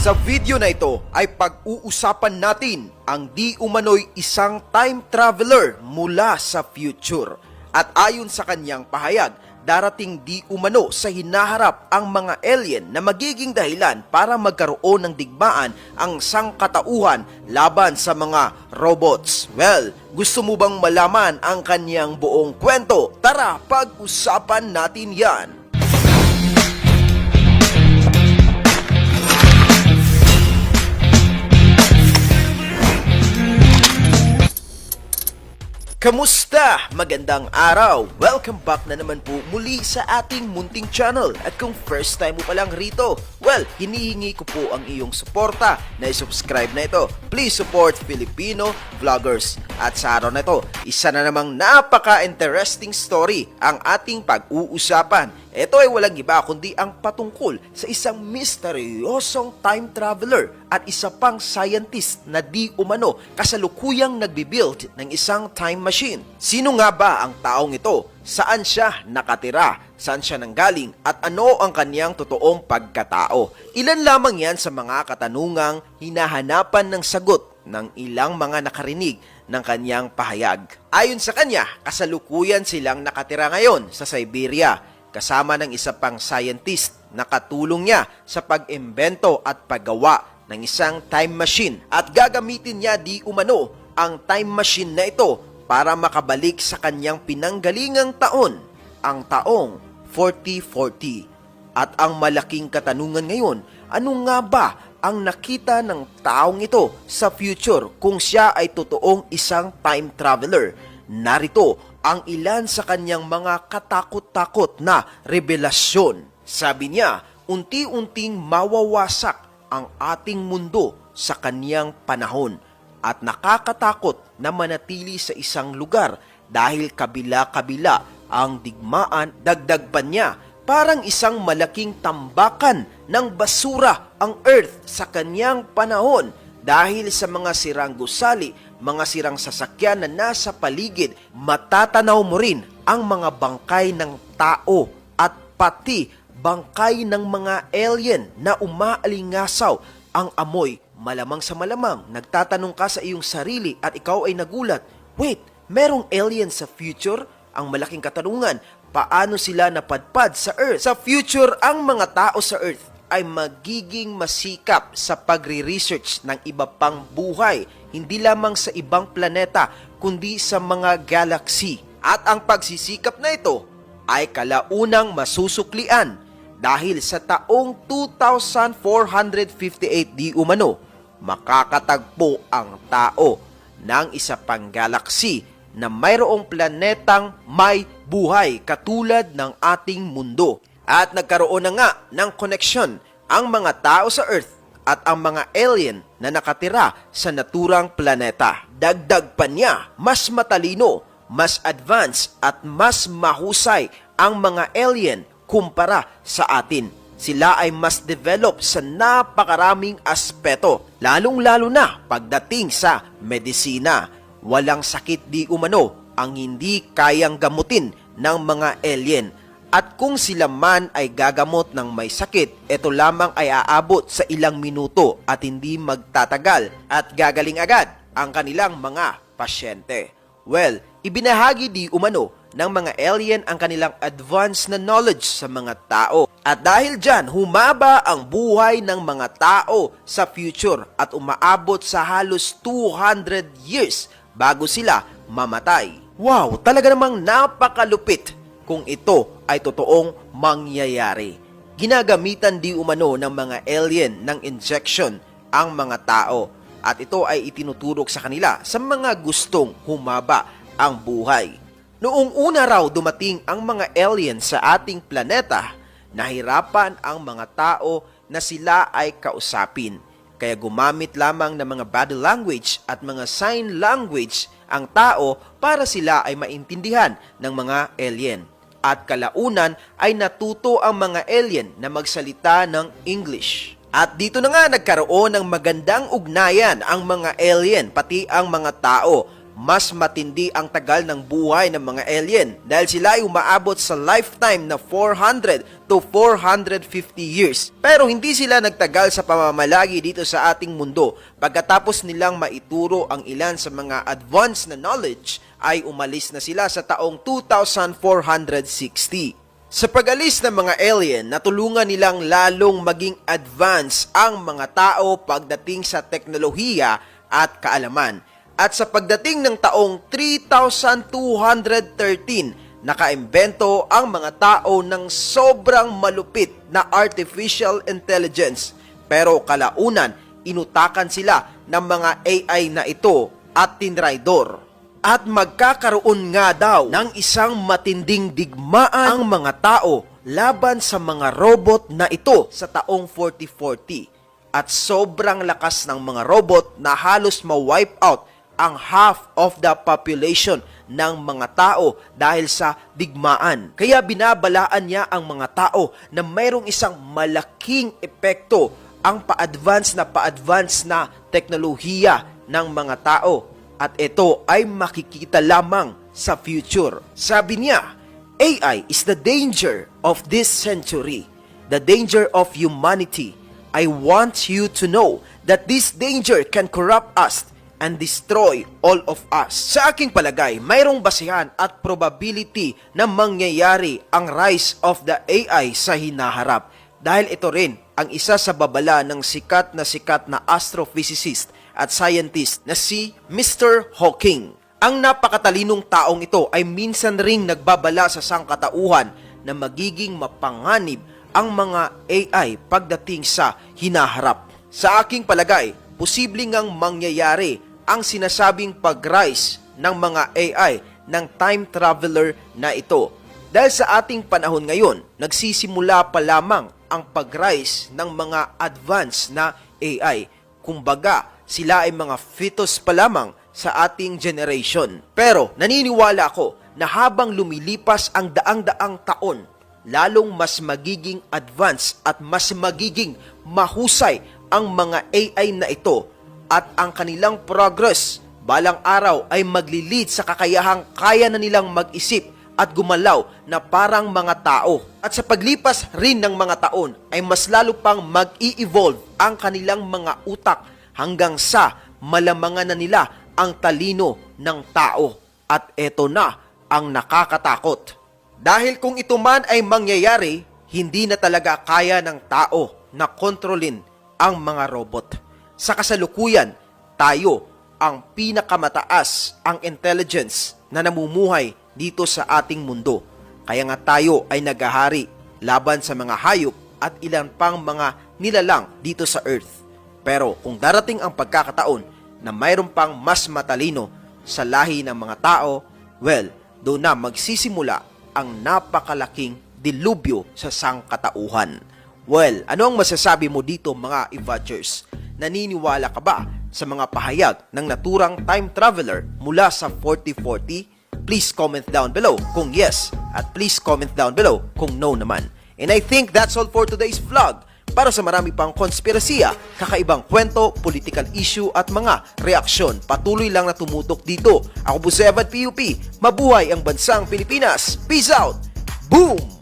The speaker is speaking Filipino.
Sa video na ito ay pag-uusapan natin ang di umano'y isang time traveler mula sa future. At ayon sa kanyang pahayag, darating di umano sa hinaharap ang mga alien na magiging dahilan para magkaroon ng digmaan ang sangkatauhan laban sa mga robots. Well, gusto mo bang malaman ang kanyang buong kwento? Tara, pag-usapan natin yan! Kamusta? Magandang araw! Welcome back na naman po muli sa ating munting channel. At kung first time mo pa lang rito, well, hinihingi ko po ang iyong suporta na i-subscribe na ito. Please support Filipino vloggers. At sa araw na ito, isa na namang napaka-interesting story ang ating pag-uusapan. Ito ay walang iba kundi ang patungkol sa isang misteryosong time traveler at isa pang scientist na di umano kasalukuyang nagbibuild ng isang time machine. Sino nga ba ang taong ito? Saan siya nakatira? Saan siya nanggaling? At ano ang kanyang totoong pagkatao? Ilan lamang yan sa mga katanungang hinahanapan ng sagot ng ilang mga nakarinig ng kanyang pahayag. Ayon sa kanya, kasalukuyan silang nakatira ngayon sa Siberia, kasama ng isa pang scientist na katulong niya sa pag-imbento at paggawa ng isang time machine. At gagamitin niya di umano ang time machine na ito para makabalik sa kanyang pinanggalingang taon, ang taong 4040. At ang malaking katanungan ngayon, ano nga ba ang nakita ng taong ito sa future kung siya ay totoong isang time traveler? Narito ang ilan sa kanyang mga katakot-takot na revelasyon. Sabi niya, unti-unting mawawasak ang ating mundo sa kanyang panahon at nakakatakot na manatili sa isang lugar dahil kabila-kabila ang digmaan. Dagdag pa niya, parang isang malaking tambakan ng basura ang Earth sa kanyang panahon dahil sa mga sirang gusali, mga sirang sasakyan na nasa paligid. Matatanaw mo rin ang mga bangkay ng tao at pati bangkay ng mga alien na umaalingasaw ang amoy. Malamang sa malamang, nagtatanong ka sa iyong sarili at ikaw ay nagulat, wait, merong alien sa future? Ang malaking katanungan, paano sila napadpad sa Earth? Sa future, ang mga tao sa Earth ay magiging masikap sa pagre-research ng iba pang buhay, hindi lamang sa ibang planeta, kundi sa mga galaxy. At ang pagsisikap na ito ay kalaunang masusuklian dahil sa taong 2458 di umano, makakatagpo ang tao ng isa pang galaxy na mayroong planetang may buhay katulad ng ating mundo. At nagkaroon na nga ng koneksyon ang mga tao sa Earth at ang mga alien na nakatira sa naturang planeta. Dagdag pa niya, mas matalino, mas advanced at mas mahusay ang mga alien kumpara sa atin. Sila ay mas develop sa napakaraming aspeto, lalong-lalo na pagdating sa medisina. Walang sakit di umano ang hindi kayang gamutin ng mga alien. At kung sila man ay gagamot ng may sakit, ito lamang ay aabot sa ilang minuto at hindi magtatagal at gagaling agad ang kanilang mga pasyente. Well, ibinahagi di umano ng mga alien ang kanilang advanced na knowledge sa mga tao. At dahil dyan, humaba ang buhay ng mga tao sa future at umaabot sa halos 200 years bago sila mamatay. Wow, talaga namang napakalupit kung ito ay totoong mangyayari. Ginagamitan di umano ng mga alien ng injection ang mga tao at ito ay itinuturok sa kanila sa mga gustong humaba ang buhay. Noong una raw dumating ang mga alien sa ating planeta, nahirapan ang mga tao na sila ay kausapin. Kaya gumamit lamang ng mga body language at mga sign language ang tao para sila ay maintindihan ng mga alien. At kalaunan ay natuto ang mga alien na magsalita ng English. At dito na nga nagkaroon ng magandang ugnayan ang mga alien pati ang mga tao. Mas matindi ang tagal ng buhay ng mga alien dahil sila ay umaabot sa lifetime na 400 to to 450 years. Pero hindi sila nagtagal sa pamamalagi dito sa ating mundo. Pagkatapos nilang maituro ang ilan sa mga advanced na knowledge, ay umalis na sila sa taong 2460. Sa pag-alis ng mga alien, natulungan nilang lalong maging advance ang mga tao pagdating sa teknolohiya at kaalaman. At sa pagdating ng taong 3213, nakaimbento ang mga tao ng sobrang malupit na artificial intelligence. Pero kalaunan, inutakan sila ng mga AI na ito at tinraidor. At magkakaroon nga daw ng isang matinding digmaan ang mga tao laban sa mga robot na ito sa taong 4040. At sobrang lakas ng mga robot na halos ma-wipe out ang half of the population ng mga tao dahil sa digmaan. Kaya binabalaan niya ang mga tao na mayroong isang malaking epekto ang pa-advance na teknolohiya ng mga tao. At ito ay makikita lamang sa future. Sabi niya, AI is the danger of this century, the danger of humanity. I want you to know that this danger can corrupt us and destroy all of us. Sa aking palagay, mayroong basihan at probability na mangyayari ang rise of the AI sa hinaharap. Dahil ito rin ang isa sa babala ng sikat na astrophysicist at scientist na si Mr. Hawking. Ang napakatalinong taong ito ay minsan ring nagbabala sa sangkatauhan na magiging mapanganib ang mga AI pagdating sa hinaharap. Sa aking palagay, posibleng ngang mangyayari ang sinasabing pag-rise ng mga AI ng time traveler na ito. Dahil sa ating panahon ngayon, nagsisimula pa lamang ang pag-rise ng mga advanced na AI. Kumbaga, sila ay mga fetus pa lamang sa ating generation. Pero naniniwala ako na habang lumilipas ang daang-daang taon, lalong mas magiging advanced at mas magiging mahusay ang mga AI na ito at ang kanilang progress balang araw ay maglilid sa kakayahang kaya na nilang mag-isip at gumalaw na parang mga tao. At sa paglipas rin ng mga taon ay mas lalo pang mag-i-evolve ang kanilang mga utak hanggang sa malamangan na nila ang talino ng tao. At eto na ang nakakatakot. Dahil kung ito man ay mangyayari, hindi na talaga kaya ng tao na kontrolin ang mga robot. Sa kasalukuyan, tayo ang pinakamataas ang intelligence na namumuhay dito sa ating mundo. Kaya nga tayo ay naghahari laban sa mga hayop at ilan pang mga nilalang dito sa Earth. Pero kung darating ang pagkakataon na mayroon pang mas matalino sa lahi ng mga tao, well, doon na magsisimula ang napakalaking dilubyo sa sangkatauhan. Well, ano ang masasabi mo dito mga Evadgers? Naniniwala ka ba sa mga pahayag ng naturang time traveler mula sa 4040? Please comment down below kung yes at please comment down below kung no naman. And I think that's all for today's vlog. Para sa marami pang konspirasiya, kakaibang kwento, political issue at mga reaksyon, patuloy lang na tumutok dito. Ako po si Evad PUP. Mabuhay ang bansang Pilipinas. Peace out! Boom!